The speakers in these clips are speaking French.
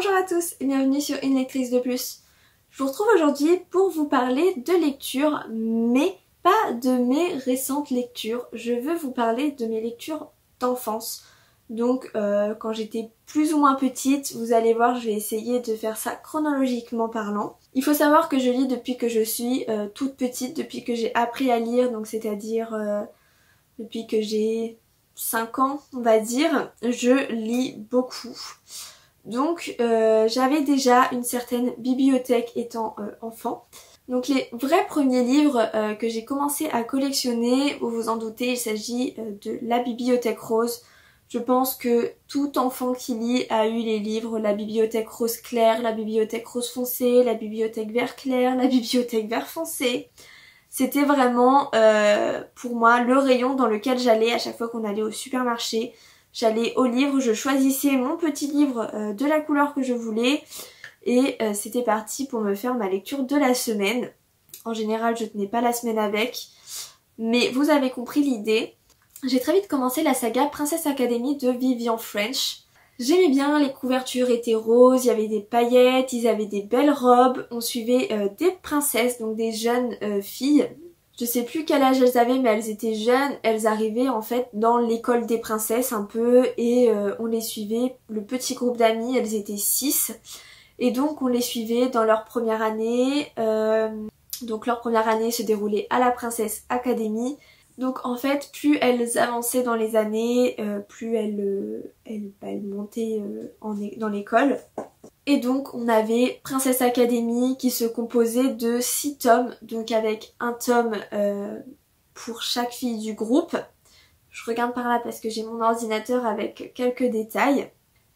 Bonjour à tous et bienvenue sur Une lectrice de plus. Je vous retrouve aujourd'hui pour vous parler de lecture, mais pas de mes récentes lectures. Je veux vous parler de mes lectures d'enfance. Donc quand j'étais plus ou moins petite, vous allez voir, je vais essayer de faire ça chronologiquement parlant. Il faut savoir que je lis depuis que je suis toute petite, depuis que j'ai appris à lire, donc c'est-à-dire depuis que j'ai 5 ans, on va dire, je lis beaucoup. Donc j'avais déjà une certaine bibliothèque étant enfant. Donc les vrais premiers livres que j'ai commencé à collectionner, vous vous en doutez, il s'agit de La Bibliothèque Rose. Je pense que tout enfant qui lit a eu les livres La Bibliothèque Rose Clair, La Bibliothèque Rose Foncé, La Bibliothèque Vert Clair, La Bibliothèque Vert Foncé. C'était vraiment pour moi le rayon dans lequel j'allais à chaque fois qu'on allait au supermarché. J'allais au livre, je choisissais mon petit livre de la couleur que je voulais et c'était parti pour me faire ma lecture de la semaine. En général, je tenais pas la semaine avec, mais vous avez compris l'idée. J'ai très vite commencé la saga Princess Academy de Vivian French. J'aimais bien, les couvertures étaient roses, il y avait des paillettes, ils avaient des belles robes. On suivait des princesses, donc des jeunes filles. Je sais plus quel âge elles avaient, mais elles étaient jeunes. Elles arrivaient en fait dans l'école des princesses un peu et on les suivait. Le petit groupe d'amis, elles étaient 6. Et donc on les suivait dans leur première année. Donc leur première année se déroulait à la Princess Academy. Donc en fait, plus elles avançaient dans les années, plus elles montaient dans l'école. Et donc on avait Princess Academy qui se composait de 6 tomes, donc avec un tome pour chaque fille du groupe. Je regarde par là parce que j'ai mon ordinateur avec quelques détails.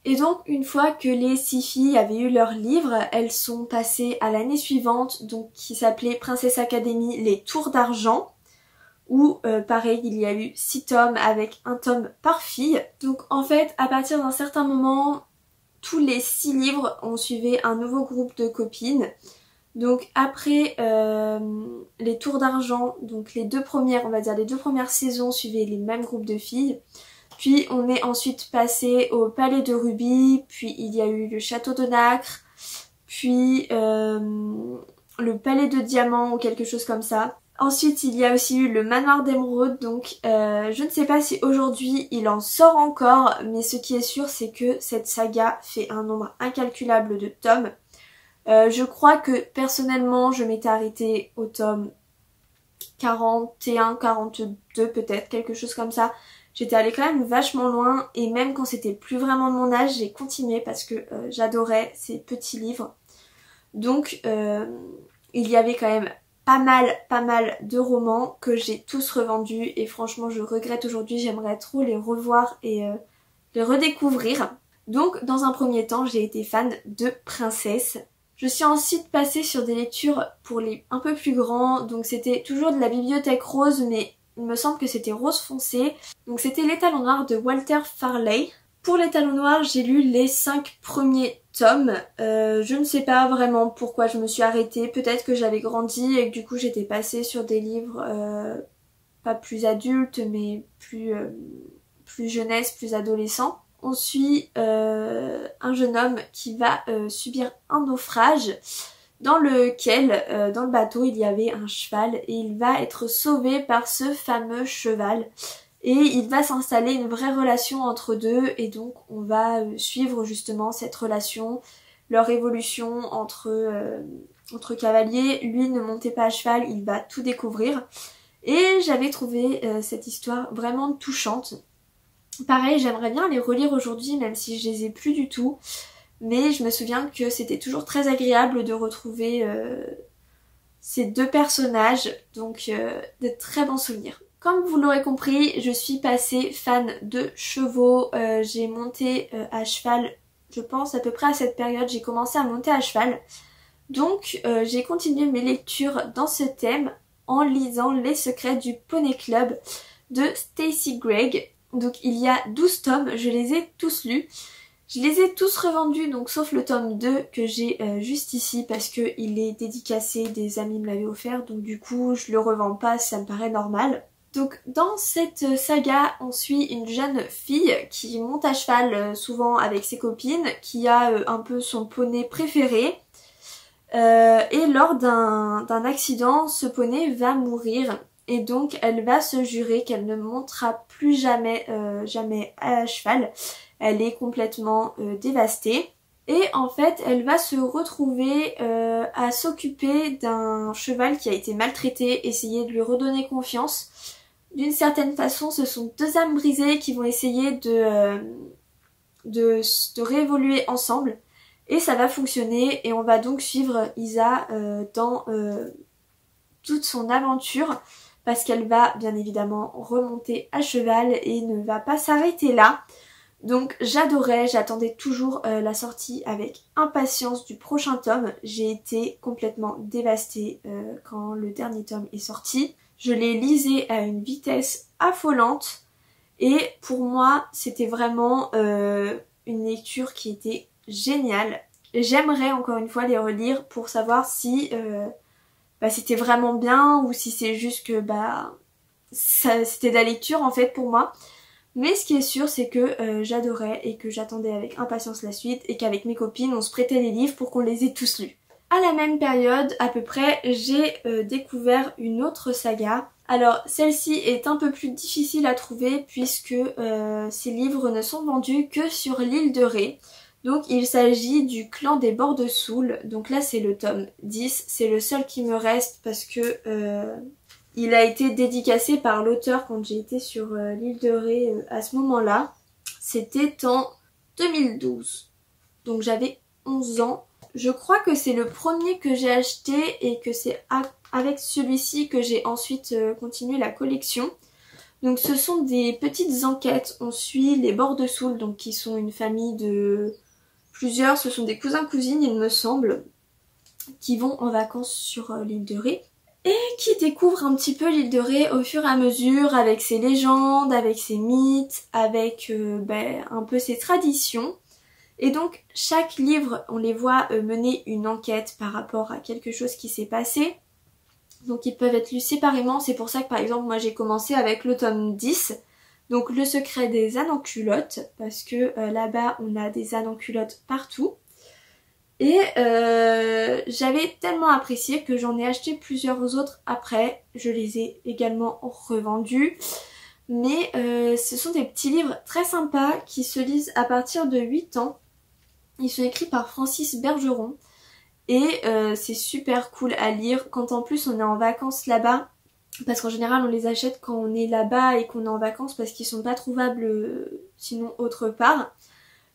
Et donc une fois que les 6 filles avaient eu leur livre, elles sont passées à l'année suivante, donc qui s'appelait Princess Academy Les Tours d'Argent. Où pareil il y a eu 6 tomes avec un tome par fille. Donc en fait à partir d'un certain moment, tous les 6 livres on suivait un nouveau groupe de copines. Donc après les Tours d'Argent, donc les 2 premières, on va dire les 2 premières saisons suivaient les mêmes groupes de filles. Puis on est ensuite passé au Palais de Rubis, puis il y a eu le Château de Nacre, puis le Palais de Diamant ou quelque chose comme ça. Ensuite, il y a aussi eu le Manoir d'Émeraude, donc je ne sais pas si aujourd'hui il en sort encore, mais ce qui est sûr c'est que cette saga fait un nombre incalculable de tomes. Je crois que personnellement je m'étais arrêtée au tome 41, 42 peut-être, quelque chose comme ça. J'étais allée quand même vachement loin et même quand c'était plus vraiment de mon âge, j'ai continué parce que j'adorais ces petits livres. Donc il y avait quand même pas mal de romans que j'ai tous revendus et franchement je regrette aujourd'hui, j'aimerais trop les revoir et les redécouvrir. Donc dans un premier temps j'ai été fan de princesses. Je suis ensuite passée sur des lectures pour les un peu plus grands, donc c'était toujours de La Bibliothèque Rose mais il me semble que c'était rose foncé. Donc c'était L'Étalon Noir de Walter Farley. Pour L'Étalon Noir, j'ai lu les 5 premiers tomes. Je ne sais pas vraiment pourquoi je me suis arrêtée. Peut-être que j'avais grandi et que du coup j'étais passée sur des livres pas plus adultes mais plus jeunesse, plus adolescent. On suit un jeune homme qui va subir un naufrage dans lequel, dans le bateau, il y avait un cheval et il va être sauvé par ce fameux cheval. Et il va s'installer une vraie relation entre deux et donc on va suivre justement cette relation, leur évolution entre cavaliers. Lui ne montait pas à cheval, il va tout découvrir. Et j'avais trouvé cette histoire vraiment touchante. Pareil, j'aimerais bien les relire aujourd'hui même si je les ai plus du tout. Mais je me souviens que c'était toujours très agréable de retrouver ces 2 personnages, donc de très bons souvenirs. Comme vous l'aurez compris, je suis passée fan de chevaux, j'ai monté à cheval, je pense à peu près à cette période, j'ai commencé à monter à cheval. Donc j'ai continué mes lectures dans ce thème en lisant Les Secrets du Poney Club de Stacey Gregg. Donc il y a 12 tomes, je les ai tous lus. Je les ai tous revendus, donc sauf le tome 2 que j'ai juste ici parce qu'il est dédicacé, des amis me l'avaient offert, donc du coup je le revends pas, ça me paraît normal. Donc dans cette saga, on suit une jeune fille qui monte à cheval souvent avec ses copines, qui a un peu son poney préféré. Et lors d'un accident, ce poney va mourir. Et donc elle va se jurer qu'elle ne montera plus jamais à cheval. Elle est complètement dévastée. Et en fait, elle va se retrouver à s'occuper d'un cheval qui a été maltraité, essayer de lui redonner confiance. D'une certaine façon, ce sont deux âmes brisées qui vont essayer de réévoluer ensemble. Et ça va fonctionner et on va donc suivre Isa dans toute son aventure parce qu'elle va bien évidemment remonter à cheval et ne va pas s'arrêter là. Donc j'adorais, j'attendais toujours la sortie avec impatience du prochain tome. J'ai été complètement dévastée quand le dernier tome est sorti. Je l'ai lisé à une vitesse affolante et pour moi c'était vraiment une lecture qui était géniale. J'aimerais encore une fois les relire pour savoir si c'était vraiment bien ou si c'est juste que c'était de la lecture en fait pour moi. Mais ce qui est sûr c'est que j'adorais et que j'attendais avec impatience la suite et qu'avec mes copines on se prêtait les livres pour qu'on les ait tous lus. À la même période à peu près j'ai découvert une autre saga. Alors celle-ci est un peu plus difficile à trouver puisque ces livres ne sont vendus que sur l'île de Ré. Donc il s'agit du clan des Bords de Soule. Donc là c'est le tome 10, c'est le seul qui me reste parce que il a été dédicacé par l'auteur quand j'ai été sur l'île de Ré à ce moment-là. C'était en 2012. Donc j'avais 11 ans. Je crois que c'est le premier que j'ai acheté et que c'est avec celui-ci que j'ai ensuite continué la collection. Donc ce sont des petites enquêtes. On suit les Bords de Soule, donc qui sont une famille de plusieurs, ce sont des cousins-cousines il me semble, qui vont en vacances sur l'île de Ré. Et qui découvrent un petit peu l'île de Ré au fur et à mesure avec ses légendes, avec ses mythes, avec un peu ses traditions. Et donc chaque livre, on les voit mener une enquête par rapport à quelque chose qui s'est passé. Donc ils peuvent être lus séparément, c'est pour ça que par exemple moi j'ai commencé avec le tome 10, donc le secret des ânes en culotte, parce que là-bas on a des ânes en culotte partout. Et j'avais tellement apprécié que j'en ai acheté plusieurs autres après, je les ai également revendus. Mais ce sont des petits livres très sympas qui se lisent à partir de 8 ans. Ils sont écrits par Francis Bergeron. Et c'est super cool à lire quand en plus on est en vacances là-bas. Parce qu'en général on les achète quand on est là-bas et qu'on est en vacances parce qu'ils sont pas trouvables sinon autre part.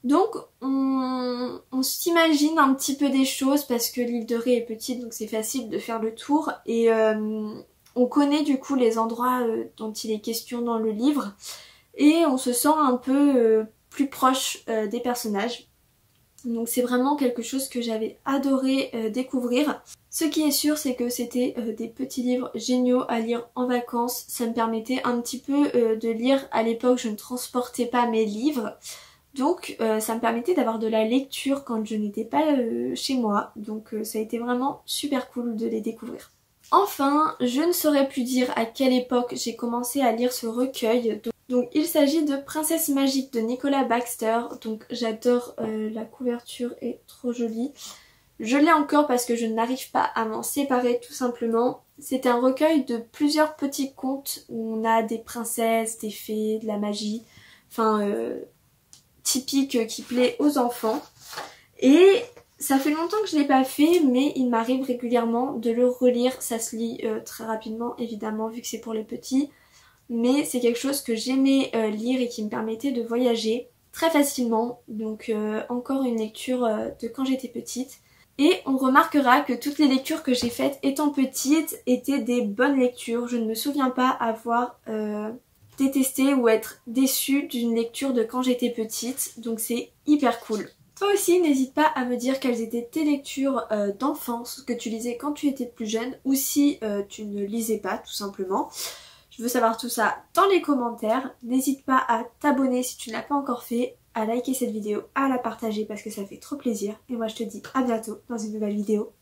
Donc on s'imagine un petit peu des choses parce que l'île de Ré est petite donc c'est facile de faire le tour. Et on connaît du coup les endroits dont il est question dans le livre. Et on se sent un peu plus proche des personnages. Donc c'est vraiment quelque chose que j'avais adoré découvrir. Ce qui est sûr c'est que c'était des petits livres géniaux à lire en vacances. Ça me permettait un petit peu de lire. À l'époque je ne transportais pas mes livres. Donc ça me permettait d'avoir de la lecture quand je n'étais pas chez moi. Donc ça a été vraiment super cool de les découvrir. Enfin, je ne saurais plus dire à quelle époque j'ai commencé à lire ce recueil. Donc il s'agit de Princesse Magique de Nicolas Baxter. Donc j'adore, la couverture est trop jolie. Je l'ai encore parce que je n'arrive pas à m'en séparer tout simplement. C'est un recueil de plusieurs petits contes où on a des princesses, des fées, de la magie. Enfin, typique qui plaît aux enfants. Et ça fait longtemps que je l'ai pas fait, mais il m'arrive régulièrement de le relire. Ça se lit très rapidement évidemment vu que c'est pour les petits. Mais c'est quelque chose que j'aimais lire et qui me permettait de voyager très facilement. Donc encore une lecture de quand j'étais petite. Et on remarquera que toutes les lectures que j'ai faites étant petite étaient des bonnes lectures. Je ne me souviens pas avoir détesté ou être déçue d'une lecture de quand j'étais petite. Donc c'est hyper cool. Toi aussi n'hésite pas à me dire quelles étaient tes lectures d'enfance que tu lisais quand tu étais plus jeune ou si tu ne lisais pas tout simplement. Je veux savoir tout ça dans les commentaires. N'hésite pas à t'abonner si tu ne l'as pas encore fait, à liker cette vidéo, à la partager parce que ça fait trop plaisir. Et moi je te dis à bientôt dans une nouvelle vidéo.